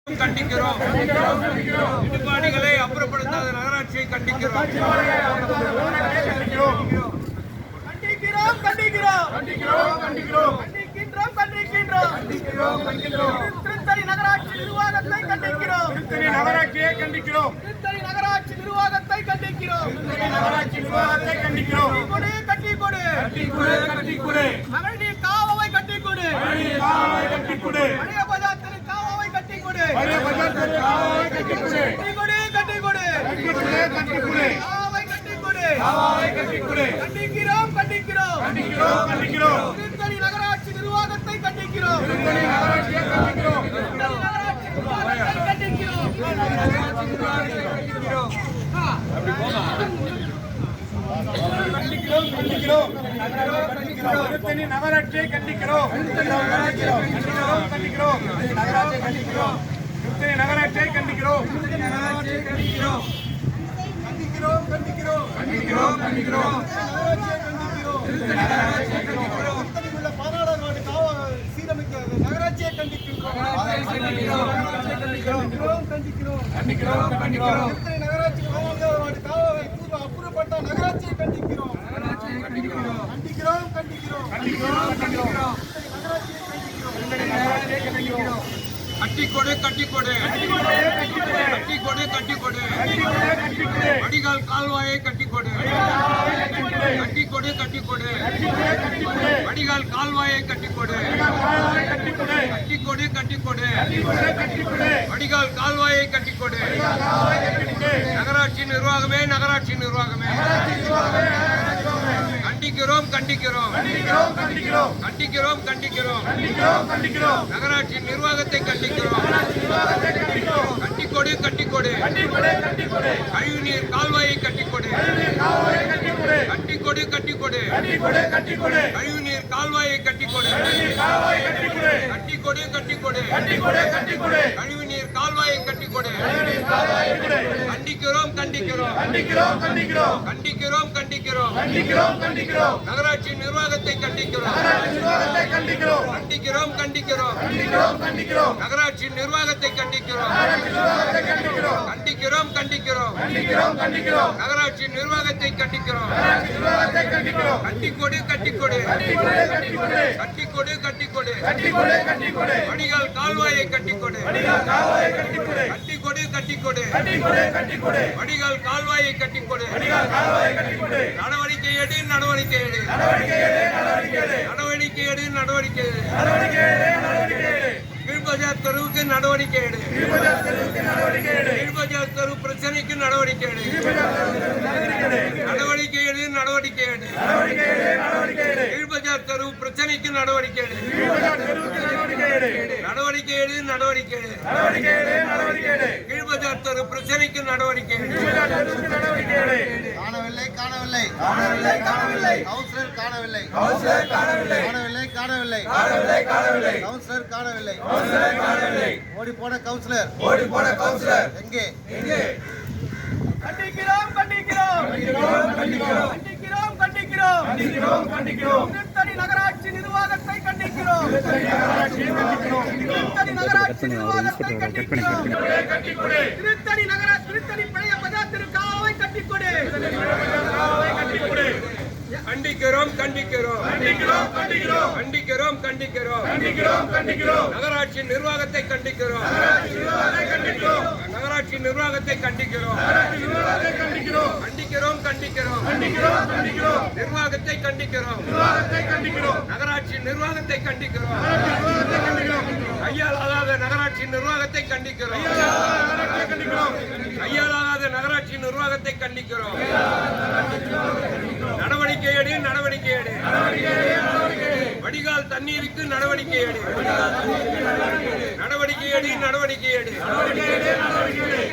கண்டிக்கிறோம். இடுபாடுகளை அப்புறப்படுத்தாத நகராட்சியை கண்டிக்கிறோம். திருத்தணி நகராட்சி நிர்வாகத்தை கண்டிக்கிறோம். நகராட்சியை கண்டிக்கிறோம். திருத்தணி நகராட்சி நிர்வாகத்தை கண்டிக்கிறோம். நகராட்சி நிர்வாகத்தை கண்டிக்கிறோம். கட்டி கொடு மகளிர் காவாவை கட்டி கொடு. பழைய பஜார் தெரு காவாவை கட்டி கொடு. கட்டி கொடு காவாவை கட்டி கொடு. கண்டிக்கிறோம். திருத்தணி நகராட்சி நிர்வாகத்தை கண்டிக்கிறோம். திருத்தணி நகராட்சியை கண்டிக்கிறோம். திருத்தணி நகராட்சியை கண்டிக்கிறோம். அப்புறப்பட்ட நகராட்சியை கண்டிக்கிறோம். கட்டிக்கொடு வடிகால் கால்வாயை கட்டிக்கொடு. வடிகால் கால்வாயை கட்டிக்கொடு. வடிகால் கால்வாயை கட்டிக்கொடு. நகராட்சி நிர்வாகமே கண்டிக்கிறோம். நகராட்சி நிர்வாகத்தை கண்டிக்கிறோம். கட்டிக்கொடு கழிவுநீர் கால்வாயை கட்டிக்கொடு. கழிவுநீர் கால்வாயை கட்டிக்கொடு. கழிவுநீர் கால்வாயை கட்டிக்கொடு. கண்டிக்கிறோம். நகராட்சி நிர்வாகத்தை கண்டிக்கிறோம். நகராட்சி நிர்வாகத்தை கண்டிக்கிறோம். நகராட்சி நிர்வாகத்தை கண்டிக்கிறோம். கட்டிக்கொடு வடிகால் கால்வாயை கட்டிக்கொடு. வடிகால் கால்வாயை கட்டிக்கொடு. நடவடிக்கை எடு. கீழ்பஜார் தெருவுக்கு நடவடிக்கை எடு. கீழ்பஜார் தெரு பிரச்சனைக்கு நடவடிக்கை எடு. கீழ்பஜார் தெரு பிரச்சனைக்கு நடவடிக்கை எடு. கீழ்பஜார் தெரு பிரச்சனைக்கு நடவடிக்கை எடு. காணவில்லை கவுன்சிலர் காணவில்லை. கவுன்சிலர் காணவில்லை. ஓடி போன கவுன்சிலர் எங்கே? கண்டிக்கிறோம். திருத்தணி நகராட்சி நிர்வாகத்தை கண்டிக்கிறோம். திருத்தணி பழைய பஜார் தெரு காவாவை கட்டிக்கொடு. கண்டிக்கிறோம். நகராட்சி நிர்வாகத்தை கண்டிக்கிறோம். நிர்வாகத்தை கண்டிக்கிறோம். நகராட்சி நிர்வாகத்தை கண்டிக்கிறோம். கையாளாத நகராட்சி நிர்வாகத்தை கண்டிக்கிறோம். நடவடிக்கை எடு. வடிகால் தண்ணீருக்கு நடவடிக்கை எடு.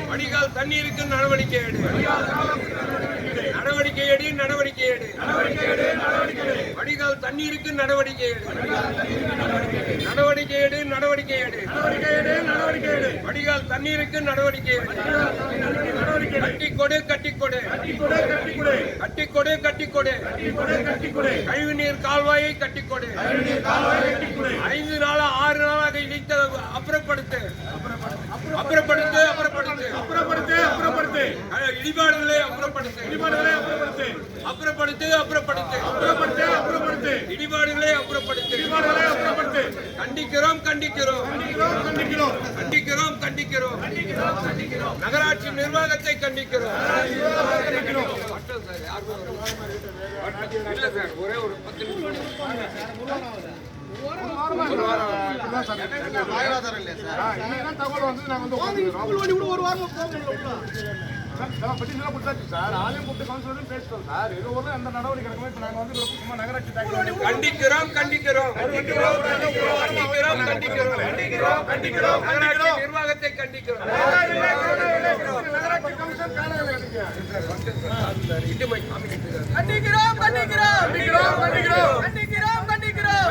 வடிகால் தண்ணீருக்கு நடவடிக்கை எடு. வடிகால் தண்ணீருக்கு நடவடிக்கை எடு. வடிகால் தண்ணீருக்கு நடவடிக்கை எடு. கட்டிக்கொடு கழிவுநீர் கால்வாயை கட்டிக்கொடு. 5 நாளா 6 நாளாக இணைத்த அப்புறப்படுத்து. இடிபாடுகளை அப்புறப்படுத்து இடிபாடுகளை அப்புறப்படுத்து அப்புறப்படுத்து அப்புறப்படுத்து அப்புறப்படுத்து அப்புறப்படுத்து இடிபாடுகளை அப்புறப்படுத்து இடிபாடுகளை அப்புறப்படுத்து கண்டிக்கிறோம் கண்டிக்கிறோம் கண்டிக்கிறோம் கண்டிக்கிறோம் கண்டிக்கிறோம் நகராட்சி நிர்வாகத்தை கண்டிக்கிறோம் இல்ல சார் ஒரே ஒரு 10 நிமிஷம் வாழ்வாதாரம் இல்லையா சார்? இன்னைக்கு தகவல் வந்து நாங்க வந்து ஒரு வாரம் பெட்டிஷன் கொடுத்தாச்சு சார். ஆலயம் கூப்பிட்டு கவுன்சிலரும் பேசிட்டோம் சார். இது ஒரு எந்த நடவடிக்கை எடுக்கணும். இப்போ நாங்கள் வந்து சும்மா நகராட்சி கண்டிக்கிறோம் கண்டிக்கிறோம் கண்டிக்கிறோம் நகராட்சி நிர்வாகத்தை கண்டிக்கிறோம் நகராட்சி கமிஷன் காணவில்லை. இட்டுமை காமிக்கிறது கண்டிக்கிறோம் கண்டிக்கிறோம் கண்டிக்கிறோம் கண்டிக்கிறோம் கண்டிக்கிறோம்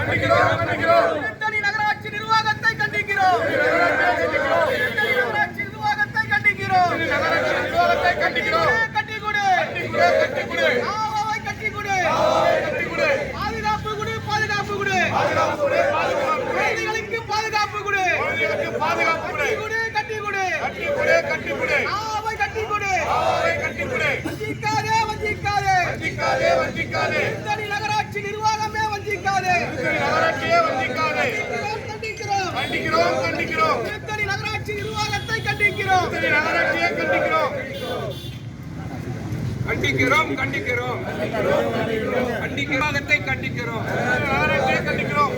கண்டிக்கிறோம் திருத்தணி நகராட்சி நிர்வாகத்தை கண்டிக்கிறோம் திருத்தணி நகராட்சி நிர்வாகத்தை கண்டிக்கிறோம் நிர்வாகத்தை கண்டிக்கிறோம். கட்டிக்குடு கட்டிக்குடு ஆவாவை கட்டிக்குடு பாதுகாப்பு குடு பாதுகாப்பு குடு குழந்தைகளுக்கு பாதுகாப்பு குடு பாதுகாப்பு கட்டிக்குடு கட்டிக்குடு ஆவாவை கட்டிக்குடு கட்டிக்குடு வஞ்சிக்காதே வஞ்சிக்காதே வஞ்சிக்காதே திருத்தணி நகராட்சி நிர்வாகமே வஞ்சிக்காதே நகராட்சியே வஞ்சிக்காதே. கண்டிக்கிறோம் கண்டிக்கிறோம் திருத்தணி நகராட்சி நிர்வாகத்தை கண்டிக்கிறோம் நகராட்சியை கண்டிக்கிறோம் கண்டிக்கிறோம் நிர்வாகத்தை கண்டிக்கிறோம் நகராட்சியை கண்டிக்கிறோம்.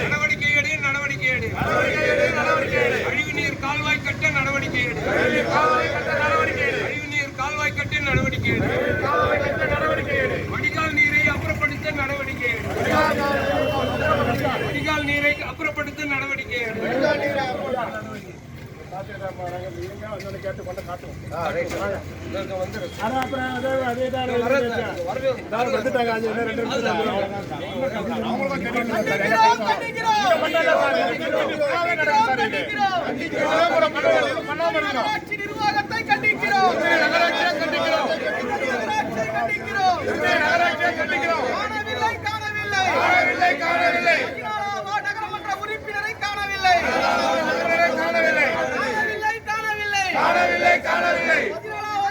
நடவடிக்கை எடு அழிவுநீர் கால்வாய் கட்ட நடவடிக்கை எடு அழிவுநீர் கால்வாய் கட்ட நடவடிக்கை எடு வடிகால் நீரை அப்புறப்படுத்த நடவடிக்கை எடு வடிகால் நீரை அப்புறப்படுத்த நடவடிக்கை எடு நகராட்சி நிர்வாகத்தை கண்டிக்கிறோம் காணவில்லை நகரமன்ற உறுப்பினரை காணவில்லை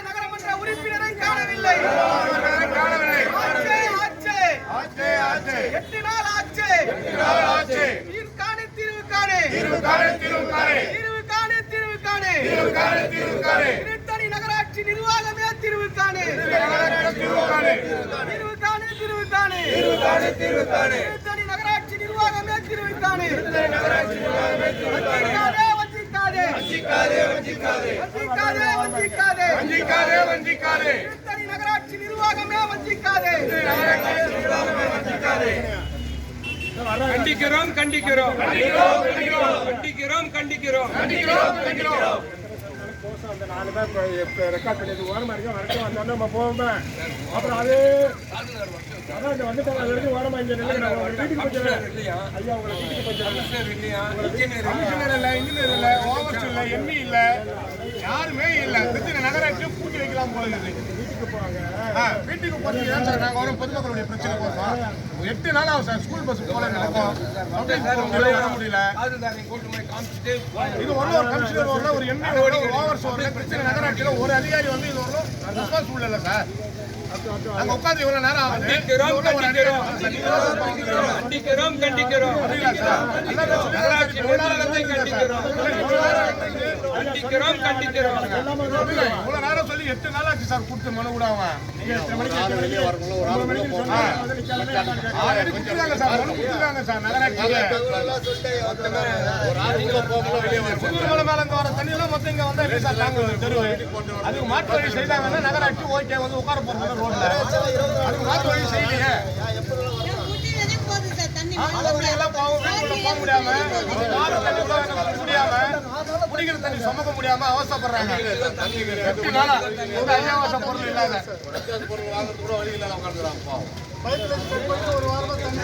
நகரமன்ற உறுப்பினரை காணவில்லை 8 நாள் ஆச்சு தீர்வு காணு திருத்தணி நகராட்சி நிர்வாகமே தீர்வு காணு திருத்தணி நகராட்சி நிர்வாகமே தீர்வு காணு வஞ்சிக்காதே திருத்தணி நகராட்சி நிர்வாகமே வஞ்சிக்காதே கண்டிக்கிறோம் அந்த 4 பேர் ரெக்கார்ட் பண்ணி ஓரமா இருக்க வரைக்கும் வந்தோம் நம்ம போவோமே. அப்புறம் அது அதான் இந்த வந்துட்டாங்க. அது வரைக்கும் ஓரமா இங்க நில்லுங்க. வீட்டுக்கு போயிடுறேன். ஐயா உங்களை வீட்டுக்கு போயிடுறேன். இன்ஜினியர் இல்ல ஓவர்ஸ் இல்ல எம்இ இல்ல யாருமே இல்ல. திருச்சி நகராட்சி பூட்டி வைக்கலாம் போல இருக்குது. வீட்டுக்கு போவாங்க. வீட்டுக்கு போறதுக்கு ஏன் சார் நாங்க வரும் பொதுமக்களுடைய பிரச்சனை போதும். 8 நாள் ஆகும் சார். ஸ்கூல் பஸ் போல நடக்கும். வர முடியல. இது ஒரு கமிஷனர் வரல, ஒரு எம்இ வரல, ஒரு ஓவர்ஸ் வரல. திருச்சி நகராட்சியில ஒரு அதிகாரி வந்து இது வரணும் ரெஸ்பான்சிபிள் இல்ல சார். நாங்க உட்கார்ந்து இவ்வளவு நேரம் ஆகுது. கண்டிக்கிறோம் நகராட்சி நிர்வாகத்தை கண்டிக்கிறோம் இவ்வளவு நேரம் சொல்லி 8 நாள் ஆச்சு சார். கொடுத்து மனு கூட அவன் சார் நகராட்சியில மேல இருந்து வர தண்ணி எல்லாம் மொத்தம் இங்க வந்தா சார் தாங்க தெருவு. அதுக்கு மாற்று வழி செய்தாங்கன்னா நகராட்சி ஓகே வந்து உட்கார போறது ரோட்ல. அதுக்கு மாற்று வழி செய்யலையே. எல்லாம் போக முடியாம குடிக்கிற தண்ணி சுமக்க முடியாம அவசப்படுறாங்க. 8 நாளா ஒரு அத்தியாவசிய பொருள் இல்லாத ஒரு வாரமா தண்ணி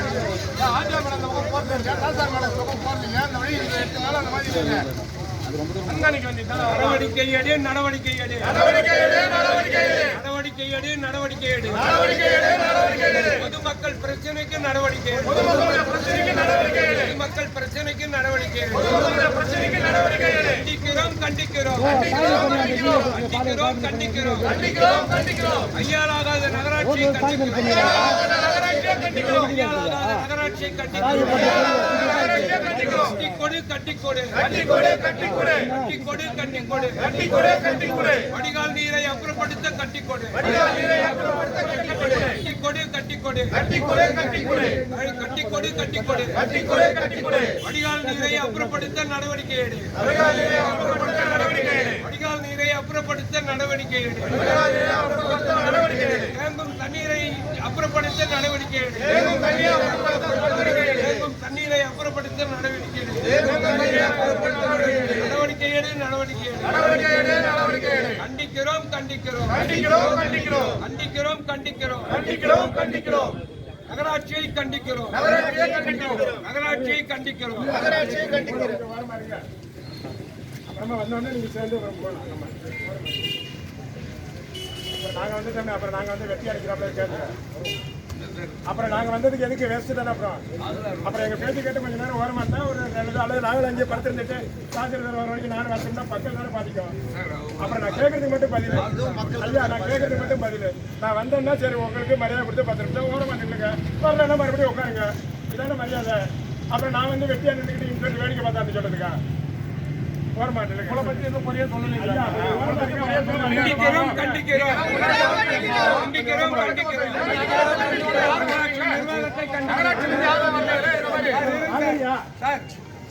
ஆஜா மேடம் அந்த பக்கம் போறது சார் மேடம் பக்கம் போறது இல்லை. அந்த வழி 8 நாளா அந்த மாதிரி இல்லை. கண்காணிக்க வேண்டியது நடவடிக்கை எடு பொதுமக்கள் பிரச்சனைக்கு நடவடிக்கை கண்டிக்கிறோம் ஐயாலாகாத நகராட்சியை கண்டிக்கிறோம் கட்டிக்கொடு வடிகால் நீரை அப்புறப்படுத்த கட்டிக்கொடு வடிகால் நீரை அப்புறப்படுத்த நடவடிக்கை எடு வடிகால் நீரை அப்புறப்படுத்த நடவடிக்கை எடு தேங்கும் தண்ணீரை அப்புறப்படுத்த நடவடிக்கை எடு தேங்கும் தண்ணீரை அப்புறப்படுத்த நடவடிக்கை எடு நடவடிக்கை எடு கண்டிக்கிறோம் நகராட்சியை கண்டிக்கிறோம் அப்புறமா வந்தோடனே நீங்க சேர்ந்து போகலாம். நாங்க வந்துட்டோம். அப்புறம் நாங்க வந்து வெட்டி அடிக்கிறாப்ல கேட்கிறோம். அப்புறம் நாங்க வந்ததுக்கு எதுக்கு வேஸ்ட் தானே? அப்புறம் எங்க பேச்சு கேட்டு கொஞ்ச நேரம் ஓரமா இருந்தா ஒரு 2 அல்லது நாங்களும் அங்கே படுத்துருந்துட்டு சார்ஜர் வர வரைக்கும் நானும் வரணும்னா பக்கம் தானே பாதிக்கும். அப்புறம் நான் கேட்கறதுக்கு மட்டும் பதில் ஐயா, நான் கேட்கறதுக்கு மட்டும் பதில். நான் வந்தேன்னா சரி உங்களுக்கு மரியாதை கொடுத்து 10 நிமிஷம் ஓரமா நின்றுங்க, வரலன்னா மறுபடியும் உட்காருங்க, இதான மரியாதை. அப்புறம் நான் வந்து வெட்டியா நின்றுக்கிட்டு இங்க சொல்லி வேடிக்கை பார்த்தான்னு சொல்றதுக்கா? ஓரமா நில்லுங்க. உங்களை பத்தி எதுவும் பொறியா சொல்லணும்.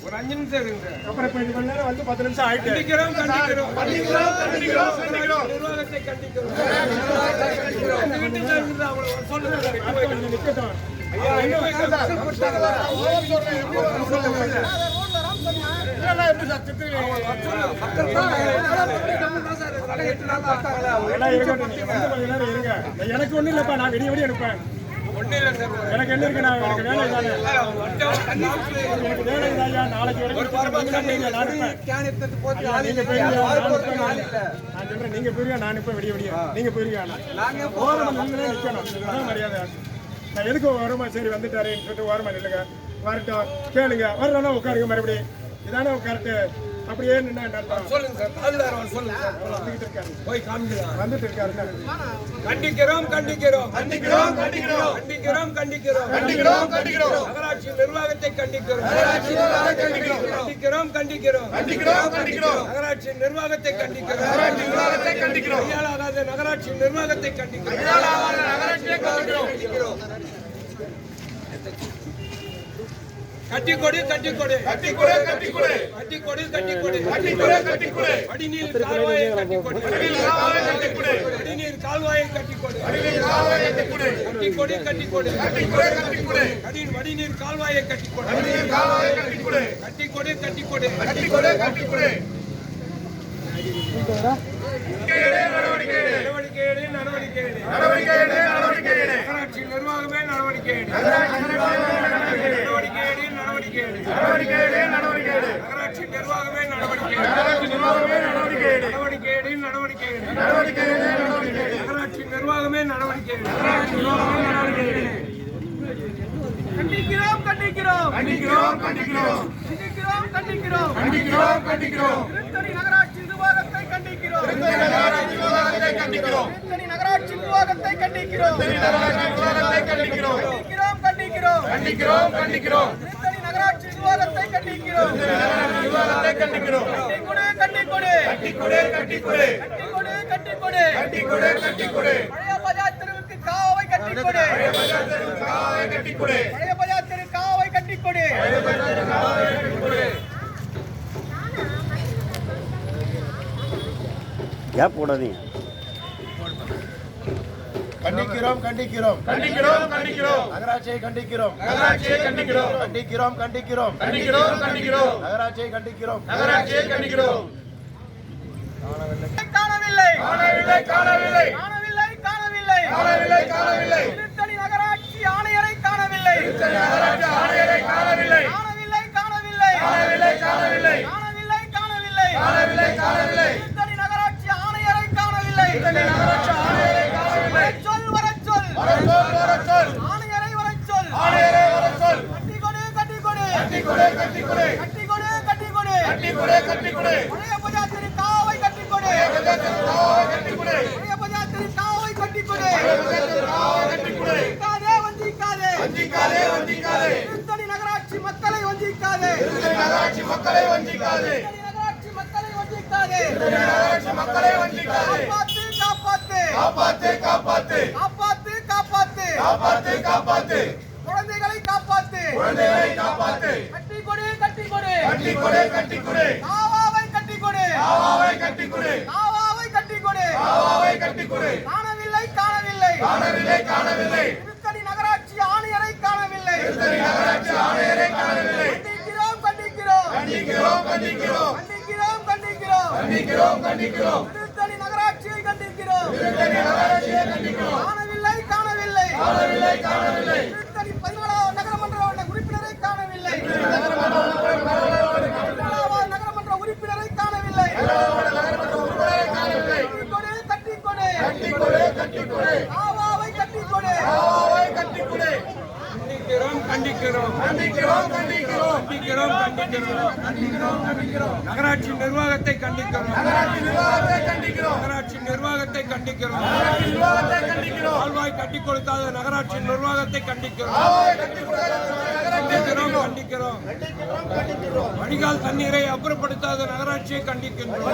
ஒரு 5 நிமிஷம் இருங்க. அப்புறம் இப்ப இது நேரம் வந்து 10 நிமிஷம் ஆயிட்டு கண்டிக்கிறோம் நிக்கட்டும். எனக்கு ஒண்ணு இல்லப்பா, நான் விடிய எடுப்பேன். எனக்கு என்ன இருக்கு? நான் எனக்கு வேலை இதானே, எனக்கு வேலை இதாயா. நாளைக்கு நீங்க போயிருங்க, நான் இப்ப விடிய நீங்க போயிருங்க. நிக்கணும், அதான் மரியாதை. நான் எதுக்கு ஓரமா சரி வந்துட்டாருன்னு சொல்லிட்டு ஓரமா நில்லுங்க, வரட்டும் கேளுங்க, வரலன்னா உட்காருங்க மறுபடியும். இதானே கரெக்டு. அப்படியே நின்னா சொல்லுங்க சார். வந்துட்டு இருக்காரு. கண்டிக்கிறோம் நகராட்சி நிர்வாகத்தை கண்டிக்கிறோம் நகராட்சி நிர்வாகத்தை கண்டிக்கிறோம் கையாளாகாத நகராட்சி நிர்வாகத்தை கண்டிக்கிறோம் கட்டிக்கொடு வடிநீர் கால்வாயை கட்டிக்கொடு வடிநீர் கால்வாயை கட்டிக்கொடு நடவடிக்கை நகராட்சி நிர்வாகமே நடவடிக்கை நகராட்சி நிர்வாகமே நடவடிக்கை நகராட்சி நிர்வாகமே நடவடிக்கை கண்டிக்கிறோம் நகராட்சி நிர்வாகத்தை கண்டிக்கிறோம் நகராட்சி நிர்வாகத்தை கண்டிக்கிறோம் நகராட்சி நிர்வாகத்தை கண்டிக்கிறோம் பழைய பஜார் தெருவுக்கு காவை கட்டிக்கொடு பழைய பஜார் தெரு காவை கட்டிக்கொடு கேப் போடாதீங்க. கண்டிக்கிறோம் நகராட்சியை கண்டிக்கிறோம் நகராட்சியை கண்டிக்கிறோம் காணவில்லை திருத்தணி நகராட்சி ஆணையரை காணவில்லை திருத்தணி நகராட்சி ஆணையரை காணவில்லை வரச் சொல் ஆணையரை வரச் சொல் கட்டிக்கொடு பழைய பஜார் தெரு பழைய பஞ்சாயத்தில் காவை கட்டி கொடு. வஞ்சிக்காதே, வஞ்சிக்காதே. திருத்தணி நகராட்சி மக்களை வஞ்சிக்காதே. நகராட்சி மக்களை வஞ்சிக்காதே. காப்பாத்து. குழந்தைகளை காப்பாத்து. கட்டி கொடு. காவாவை கட்டி கொடு. காணவில்லை. திருத்தணி நகராட்சி ஆணையரை காணவில்லை. கண்டிக்கிறோம். திருத்தணி நகராட்சியை கண்டிக்கிறோம். காணவில்லை. திருத்தணி 14வது நகரமன்ற உறுப்பினரை காணவில்லை. 14வது நகரமன்ற உறுப்பினரை காணவில்லை. கட்டி கொடு. காவாவை கட்டி கொடு. கண்டிக்கிறோம். நகராட்சி நிர்வாகத்தை கண்டிக்கிறோம். கால்வாய் கட்டி கொடுக்காத நகராட்சி நிர்வாகத்தை கண்டிக்கிறோம். வடிகால் தண்ணீரை அப்புறப்படுத்தாத நகராட்சியை கண்டிக்கின்றோம்.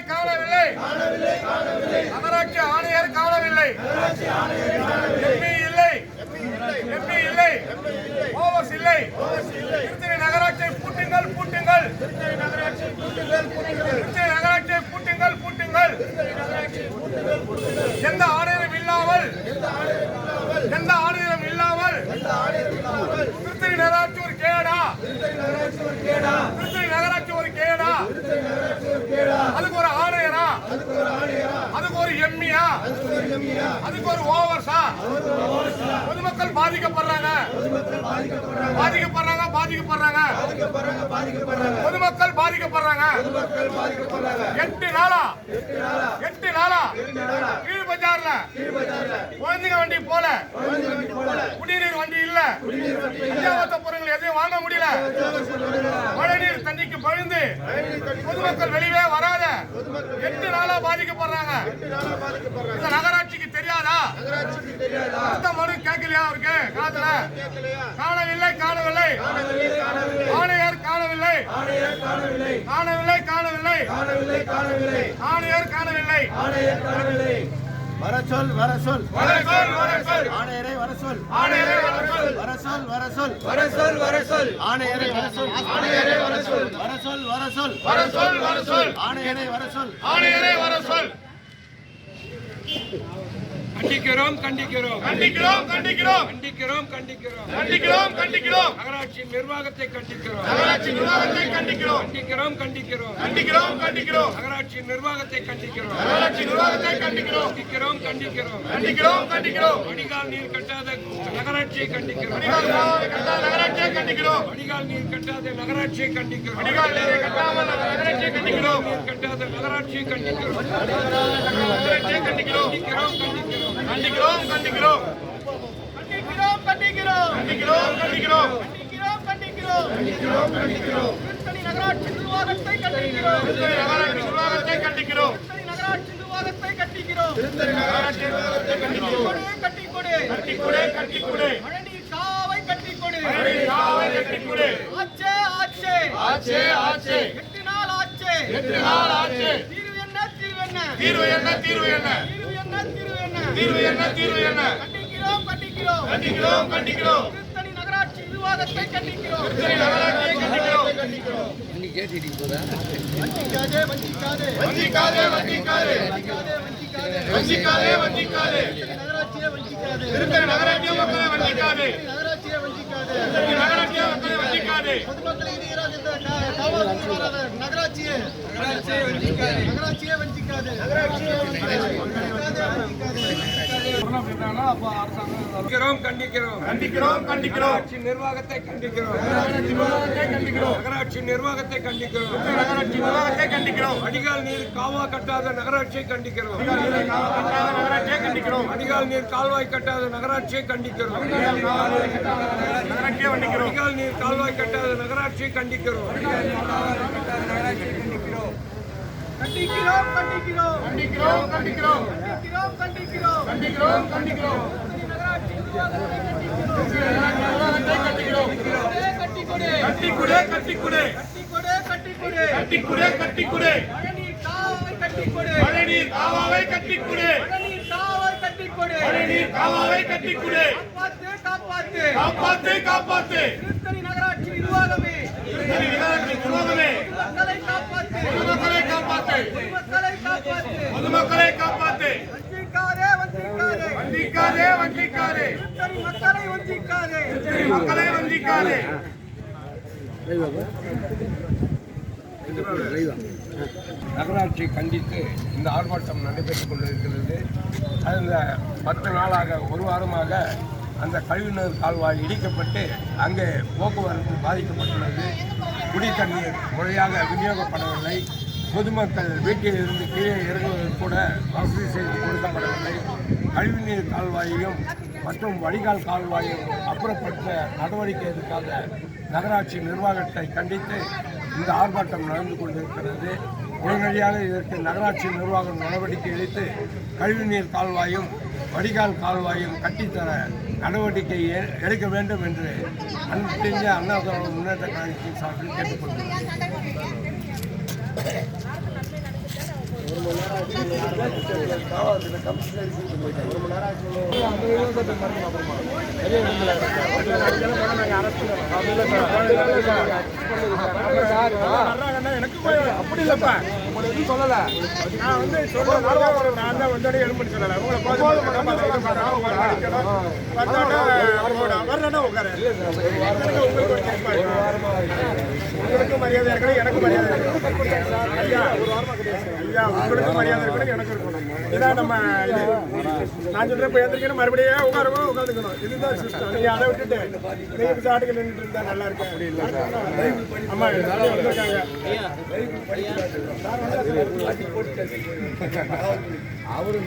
காணவில்லை. நகராட்சி ஆணையர் காணவில்லை. எம்பி இல்லை. ஓவர்ஸ் இல்லை. திருத்தணி நகராட்சியை பூட்டுங்கள். திருத்தணி நகராட்சியை பூட்டுங்கள். எந்த ஆணையரும் இல்லாமல் திருத்தணி நகராட்சி ஒரு கேடா. அதுக்கு ஒரு ஆணையரா, அதுக்கு ஒரு எம்மியா, அதுக்கு ஒரு ஓவர்ஸா? பொதுமக்கள் பாதிக்கப்படுறாங்க. பொதுமக்கள் பாதிக்கப்படுறாங்க. 8 நாளா கீழ் பஜார்ல குழந்தைங்க வண்டி போல, குடிநீர் வண்டி இல்ல, அத்தியாவசிய பொருட்கள் எதையும் வாங்க முடியல. மழைநீர் தண்ணிக்கு பழுந்து பொதுமக்கள் வெளியே வராத 8 நாளா பாதிக்கப்படுறாங்க. இந்த நகராட்சிக்கு தெரியாதா? மனு கேட்கலையா? அவருக்கு காதுல காணவில்லை. ஆணையர் காணவில்லை. வர சொல். ஆணையரை வர சொல். ஆணையரை வர சொல். கண்டிக்கிறோம். நகராட்சி நிர்வாகத்தை கண்டிக்கிறோம். நகராட்சி நிர்வாகத்தை கண்டிக்கிறோம். வடிகால் நீர் கட்டாத நகராட்சியை கண்டிக்கிறோம். வடிகால் நீர் கட்டாத நகராட்சியை கண்டிக்கிறோம். திருத்தணி நகராட்சி நிர்வாகத்தை கண்டிக்கிறோம். கட்டி கொடு. மழைநீர் காவை கட்டி கொடு. ஆச்சே. 8 நாள் ஆச்சே. தீர்வு என்ன? கண்டிக்கிறோம். திருத்தணி நகராட்சி நிர்வாகத்தை கண்டிக்கிறோம். திருத்தணி நகராட்சியை மக்களை வஞ்சிக்காதே. நகராட்சியை வஞ்சிக்காதே. கண்டிக்கிறோம் கண்டிக்கிறோம் கண்டிக்கிறோம் நகராட்சி நிர்வாகத்தை கண்டிக்கிறோம் நகராட்சி நிர்வாகத்தை கண்டிக்கிறோம் நகராட்சி நிர்வாகத்தை கண்டிக்கிறோம் வடிகால் நீர் காவா கட்டாத நகராட்சியை கண்டிக்கிறோம் நகராட்சியை கண்டிக்கிறோம் வடிகால் நீர் கால்வாய் கட்டாத நகராட்சியை கண்டிக்கிறோம் நகராட்சியை கண்டிக்கிறோம் வடிகால் நீர் கால்வாய் கட்டாத நகராட்சியை கண்டிக்கிறோம் கண்டிக்கிறோம் கண்டிக்கிறோம் கண்டிக்கிறோம் கண்டிக்கிறோம் கண்டிக்கிறோம் கண்டிக்கிறோம் கண்டிக்கிறோம் கண்டிக்கிறோம் கட்டிக்கொடு கட்டிக்குடே கட்டிக்குடே கட்டிக்கொடு கட்டிக்கொடு கட்டிக்குடே கட்டிக்குடே மழைநீர் காவை கட்டிக்கொடு மழைநீர் காவாவை கட்டிக்குடே மழைநீர் காவை கட்டிக்கொடு மழைநீர் காவாவை கட்டிக்குடே காப்பாத்து காப்பாத்து காப்பாத்து காப்பாத்து திருத்தணி நகராட்சி நிர்வாகமே திருத்தணி நகராட்சி நிர்வாகமே மக்களை காப்பாத்து பொதுமக்களை காப்பாத்து மக்களை காப்பாத்து பொதுமக்களை காப்பாத்து வஞ்சிக்காதே வஞ்சிக்காதே வஞ்சிக்காதே வஞ்சிக்காதே திருத்தணி மக்களை வஞ்சிக்காதே திருத்தணி மக்களை வஞ்சிக்காதே நகராட்சி கண்டித்து இந்த ஆர்ப்பாட்டம் நடைபெற்றுக் கொண்டிருக்கிறது. அதில் 10 நாளாக ஒரு வாரமாக அந்த கழிவுநீர் கால்வாய் இடிக்கப்பட்டு அங்கே போக்குவரத்து பாதிக்கப்பட்டுள்ளது. குடி தண்ணீர் முறையாக விநியோகப்படவில்லை. பொதுமக்கள் வீட்டில் இருந்து கீழே இறங்குவதற்கு கூட வசதி செய்து கொடுக்கப்படவில்லை. கழிவுநீர் கால்வாயையும் மற்றும் வடிகால் கால்வாயும் அப்புறப்படுத்த நடவடிக்கை எடுக்காத நகராட்சி நிர்வாகத்தை கண்டித்து இந்த ஆர்ப்பாட்டம் நடந்து கொண்டிருக்கிறது. உடனடியாக இதற்கு நகராட்சி நிர்வாகம் நடவடிக்கை எடுத்து கழிவுநீர் கால்வாயும் வடிகால் கால்வாயும் கட்டித்தர நடவடிக்கை எடுக்க வேண்டும் என்று அனைத்து இந்திய அண்ணா திராவிட முன்னேற்ற கழகத்தின் சார்பில் கேட்டுக்கொள்கிறேன். எனக்கு அப்படி இல்லப்பா உங்களுக்கு சொல்லல நான் வந்து சொல்றேன் நான் தான் வந்தோடனே எழும்பி சொல்லல உங்களுக்கு மரியாதை இருக்கணும் எனக்கு மரியாதை இருக்கணும் ஐயா ஐயா உங்களுக்கு மரியாதை இருக்கணும் எனக்கு இருக்கணும் இதான் நம்ம நான் சொல்றேன் இப்போ எந்திரிக்கணும் மறுபடியும் உட்காரணும் உட்காந்துக்கணும் இதுதான் சிஸ்டம் நீங்க அதை விட்டுட்டு நீங்க சாட்டுக்கு நின்றுட்டு இருந்தா நல்லா இருக்கு அப்படி இல்லை ஆமா வந்திருக்காங்க அவரு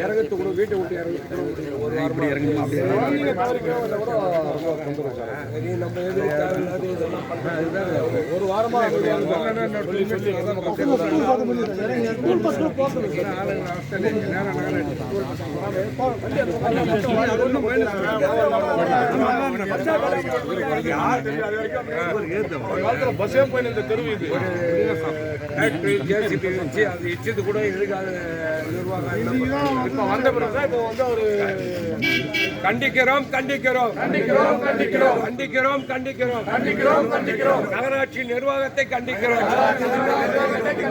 இறங்கத்து கூட வீட்டை விட்டு இறங்கி ஒரு வாரம் இறங்கணும் ஒரு வாரமா பஸ்ஸே போய் இந்த தெருவு இது ஜேசிபி வச்சு அது இச்சது கூட எதுக்காக நிர்வாகம் இப்ப வந்த பிறகுதான் இப்போ வந்து ஒரு கண்டிக்கிறோம் கண்டிக்கிறோம் கண்டிக்கிறோம் கண்டிக்கிறோம் கண்டிக்கிறோம் கண்டிக்கிறோம் கண்டிக்கிறோம் கண்டிக்கிறோம் நகராட்சி நிர்வாகத்தை கண்டிக்கிறோம்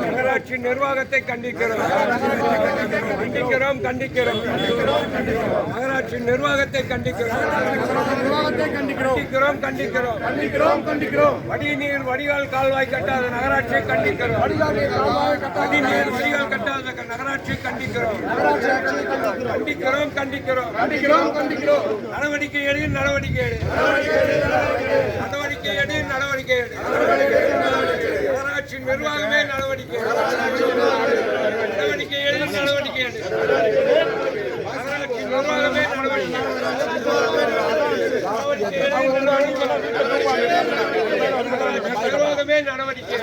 நகராட்சி நிர்வாகத்தை கண்டிக்கிறோம் கண்டிக்கிறோம் கண்டிக்கிறோம் நகராட்சி நிர்வாகத்தை கண்டிக்கிறோம் நிர்வாகத்தை கண்டிக்கிறோம் கண்டிக்கிறோம் கண்டிக்கிறோம் கண்டிக்கிறோம் கண்டிக்கிறோம் வடிநீர் வடிகால் கால்வாய் கட்டாத நகராட்சியை கண்டிக்கிறோம் வடிநீர் வடிகால் கட்டாத நகராட்சியை கண்டிக்கிறோம் கண்டிக்கிறோம் கண்டிக்கிறோம் கண்டிக்கிறோம் கண்டிக்கிறோம் நடவடிக்கை எடு நடவடிக்கை எடு நடவடிக்கை எடு நடவடிக்கை எடு நகராட்சி நிர்வாகமே நடவடிக்கை நடவடிக்கை எடு நடவடிக்கை எடு நகராட்சி நிர்வாகமே நடவடிக்கை நிர்வாகமே நடவடிக்கை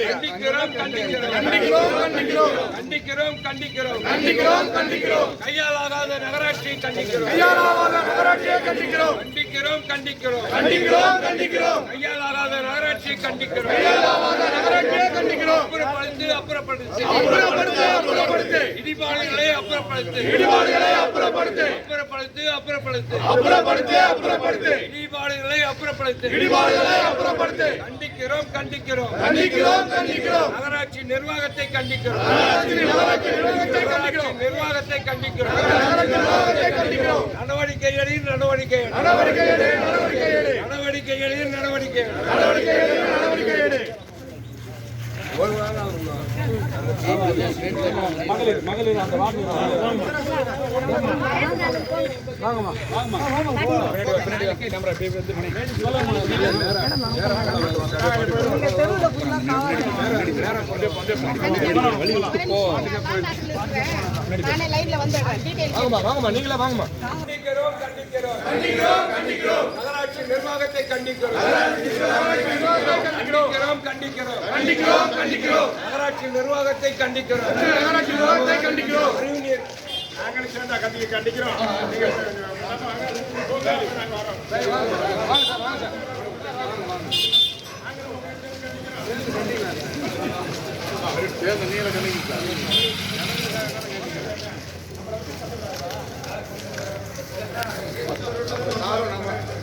கண்டிக்கிறோம் கண்டிக்கிறோம் கண்டிக்கிறோம் கண்டிக்கிறோம் கண்டிக்கிறோம் கண்டிக்கிறோம் கையாலாகாத நகராட்சியை கண்டிக்கிறோம் கையாலாகாத நகராட்சியை கண்டிக்கிறோம் கண்டிக்கிறோம் கண்டிக்கிறோம் கண்டிக்கிறோம் கண்டிக்கிறோம் கையாலாகாத நகராட்சியை கண்டிக்கிறோம் கையாலாகாத நகராட்சியை கண்டிக்கிறோம் அப்புறப்படுத்து அப்புறப்படுத்து அப்புறப்படுத்து அப்புறப்படுத்து இடிபாடுகளை அப்புறப்படுத்து இடிபாடுகளை அப்புறப்படுத்து அப்புறப்படுத்து அப்புறப்படுத்து அப்புறப்படுத்து அப்புறப்படுத்து இடிபாடுகளை அப்புறப்படுத்து இடிபாடுகளை அப்புறப்படுத்து கண்டிக்கிறோம் கண்டிக்கிறோம் கண்டிக்கிறோம் கண்டிக்கிறோம் கண்டிக்கிறோம் நகராட்சி நிர்வாகத்தை கண்டிக்கிறோம் நிர்வாகத்தை கண்டிக்கிறோம் நடவடிக்கை எடு நடவடிக்கை ஒரு வாரம் மகளிர் அந்த வார்டு வாங்கம்மா நீங்களே வாங்கம்மா. கண்டிக்கிறோம் நகராட்சி நிர்வாகத்தை கண்டிக்கிறோம் நகராட்சி நிர்வாகத்தை கண்டிக்கிறோம் அறிவுநீர் நாங்களும் சேர்ந்தா கண்டிக்கிறோம்.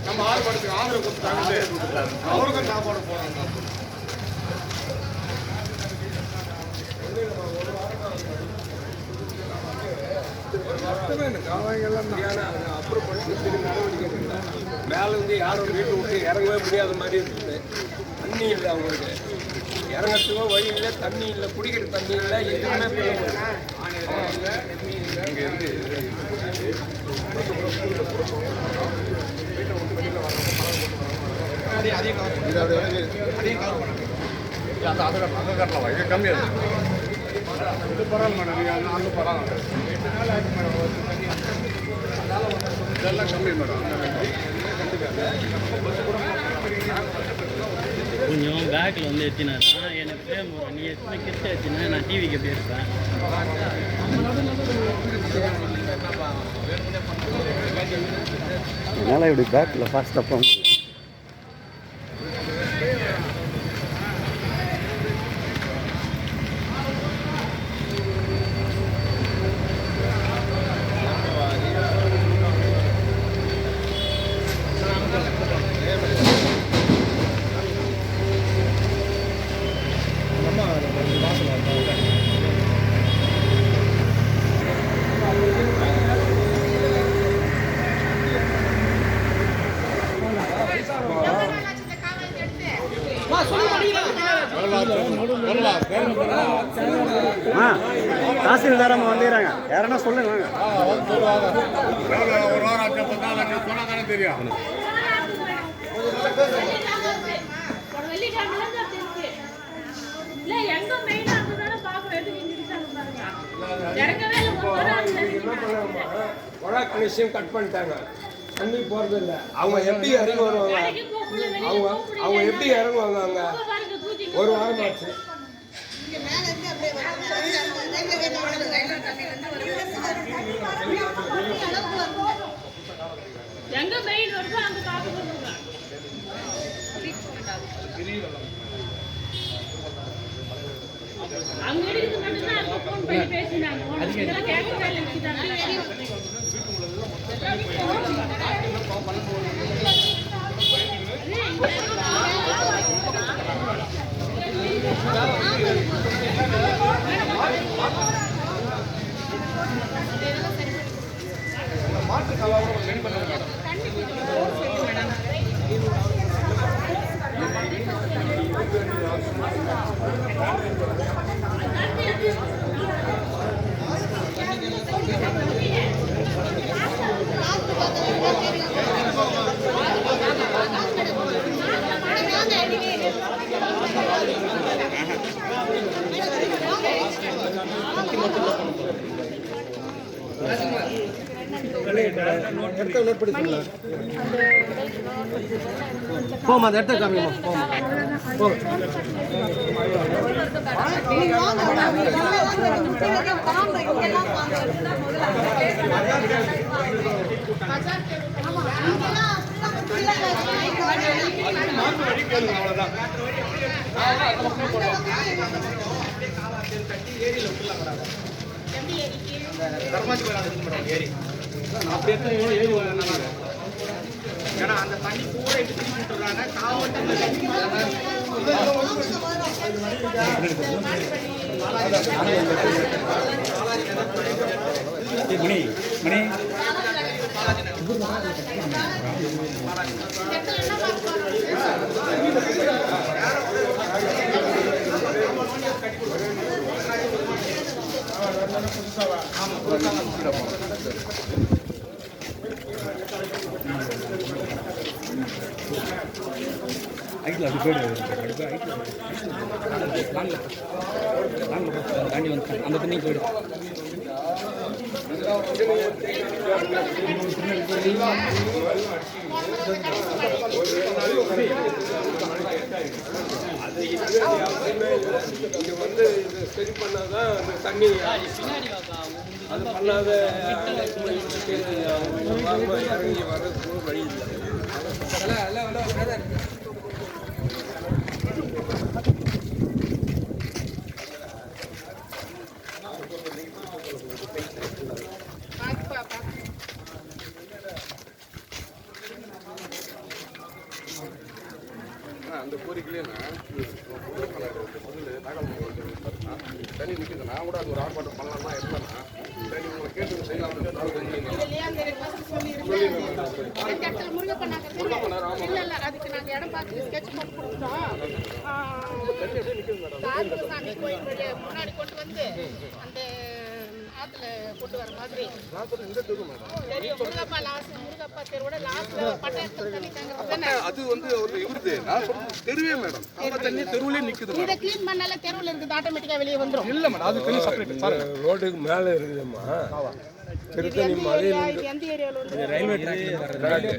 நம்ம ஆர்ப்பாட்டத்துக்கு ஆதரவு கொடுத்தாங்க அவருக்கும் சாப்பாடு போறாங்க. மேல இருந்து யாரும் வீட்டு விட்டு இறங்கவே முடியாத மாதிரி இருக்குது. தண்ணி இல்லை அவங்களுக்கு, இறங்கத்துக்கும் வழி இல்லை, தண்ணி இல்லை, குடிக்கிற தண்ணி இல்லை, எதுவுமே கம்மியாக இது பரவாயில்ல மேடம், அங்கே பரவாயில்ல இதெல்லாம் கம்மி மேடம். கொஞ்சம் பேக்கில் வந்து எத்தினா எனக்கு ஃப்ரேம் வரும், நீ எத்தனை கிட்ட எத்தினா நான் டிவிக்கு எப்படி இருப்பேன். அதனால் இப்படி பேக்கில் ஃபாஸ்ட்டாக போக முடியும். தாசில்தாரம்மா வந்துடுறாங்க, யாரன்னா சொல்லுங்க. ஒரு வாரம் ஆச்சு, 10 நாள் ஆச்சு, சொன்னா தானே தெரியும். கனெக்ஷன் கட் பண்ணிட்டாங்க, தண்ணி போறது இல்லை. அவங்க எப்படி இறங்கி வருவாங்க? அவங்க எப்படி இறங்குவாங்க? அங்க ஒரு வாரம் ஆச்சு. எங்க மெயின் வருதோ அங்க காசு கொடுங்க. அங்க இருக்கு மட்டும் தான் ஃபோன் பண்ணி பேசினாங்க. இதெல்லாம் கேட்கவே இல்லை. போமா, அந்த இடத்த காமிமா. போமா ஏன்னா அந்த தண்ணி கூட எடுத்து திருப்பி விட்டுறாங்க. காவட்டம் ஐட்டில் அப்படி போய்டு தாண்டி வந்து அந்த தண்ணி போய்டு இங்கே வந்து இது சரி பண்ணாதான் அந்த தண்ணி அது பண்ணாத இறங்கி வர்றதுக்கு வழி இல்லை. அந்த கோரிக்கையிலே தண்ணி நிற்குது. நான் கூட அது ஒரு ஆர்ப்பாட்டம் பண்ணலாம்னா இல்லைன்னா சரி உங்களை கேட்டு செய்யலாம்னு முன்னாடி கொண்டு வந்து அந்த ஆத்துல கொண்டு வர மாதிரி தெரியும். முருகப்பா தெருவோட லாஸ்ட்ல பட்டாயத்துல தண்ணி தாங்க அது வந்து ஒரு இவருது நான் சொல்றது தெருவே மேடம். அந்த தண்ணி தெருவிலே நிக்குது. இதை க்ளீன் பண்ணால தெருவுல இருக்குது ஆட்டோமேட்டிக்கா வெளியே வந்துரும். இல்ல மேடம் அது தண்ணி செப்பரேட் பாருங்க. ரோடுக்கு மேலே இருக்குதும்மா திருத்தணி மலையில் இது எந்த ஏரியால வந்து ரயில்வே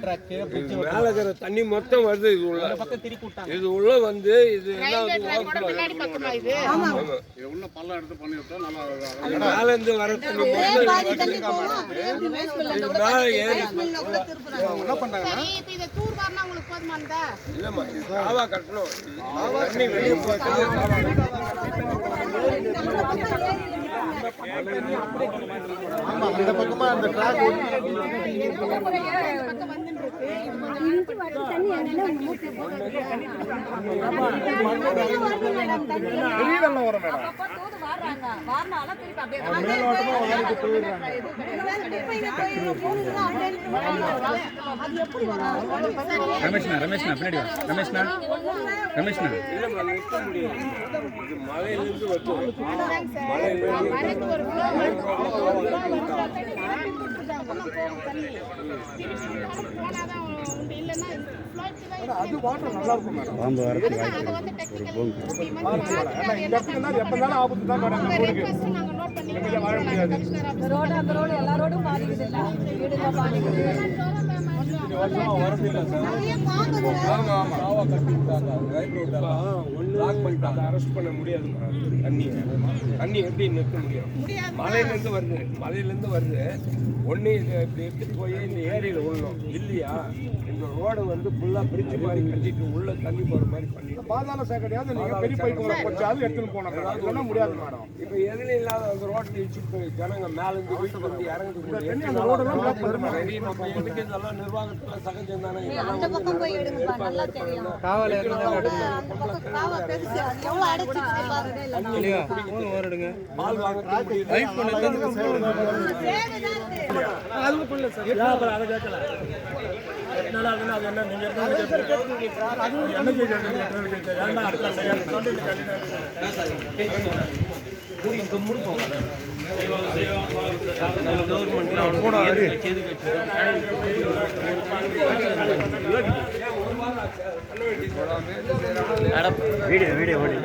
ட்ராக் மேலே இருக்கிற தண்ணி மொத்தம் வருது. இது உள்ள இது உள்ள வந்து இது ரயில்வே ட்ராக் கூட பின்னாடி பக்கமா இது. உள்ள பள்ளம் எடுத்து பண்ணி விட்டா நல்லா மேல இருந்து வர தண்ணி மேலே ஏறி என்ன பண்ணாங்கன்னா சரி இப்போ இதை தூர் வாரினா உங்களுக்கு போதுமானதா? இல்லைம்மா இது காவா கட்டணும். தண்ணி வெளியே போகிறது இந்த பக்கமா அந்த ட்ராக் பக்கம் வந்துட்டு இருக்கு. வெளியெல்லாம் வரும் மேடம். ரமேஷ்ண்ணா பின்னாடி வா. ரமேஷ்ண்ணா இல்லைம்மா நிற்க முடியாது. இது மலையிலேருந்து வருது. மலையிலேருந்து மலைக்கு ஒரு அது வாட்டர் நல்லா இருக்கும் மேடம். பாம்பு வரதுக்கு வாய்ப்பு ஒரு போங்கு இந்த இடத்துல எப்ப இருந்தாலும் ஆபத்து தான் மேடம். வாழ முடியாது. அரெஸ்ட் பண்ண முடியாதுமா. தண்ணி எப்படி நிறுத்த முடியும்? மலையிலேருந்து வருது. ஒன்று இதை இப்படி எடுத்துட்டு போய் இந்த ஏரியில் விடணும் இல்லையா? இந்த ரோடு வந்து ஃபுல்லாக பிரிட்ஜ் மாதிரி கட்டிட்டு உள்ள தண்ணி போகிற மாதிரி பண்ணிட்டு பாதாள சேகரியாவது நீங்க பெரிய பைப்புல கொஞ்சம் எடுத்துன்னு போனோம் மேடம். அதெல்லாம் முடியாது மேடம். இப்போ எதுவும் இல்லாத அந்த ரோட்டில் வச்சுட்டு ஜனங்க மேலேருந்து வீட்டுக்கு வந்து இறங்குறது அந்த ரோடெல்லாம் பிளாக் பண்ணுமா? நம்ம எதுக்கு இதெல்லாம் நிர்வாகத்தில் சகஜம் தானே. அந்த பக்கம் போய் எடுங்கப்பா, நல்லா தெரியும். காவல் அந்த பக்கம் காவா பெருசு, அது எவ்வளவு அடைச்சிருக்கு பாருங்க. இல்ல பால் வாங்க முடியுது. வீடியோ ஓடி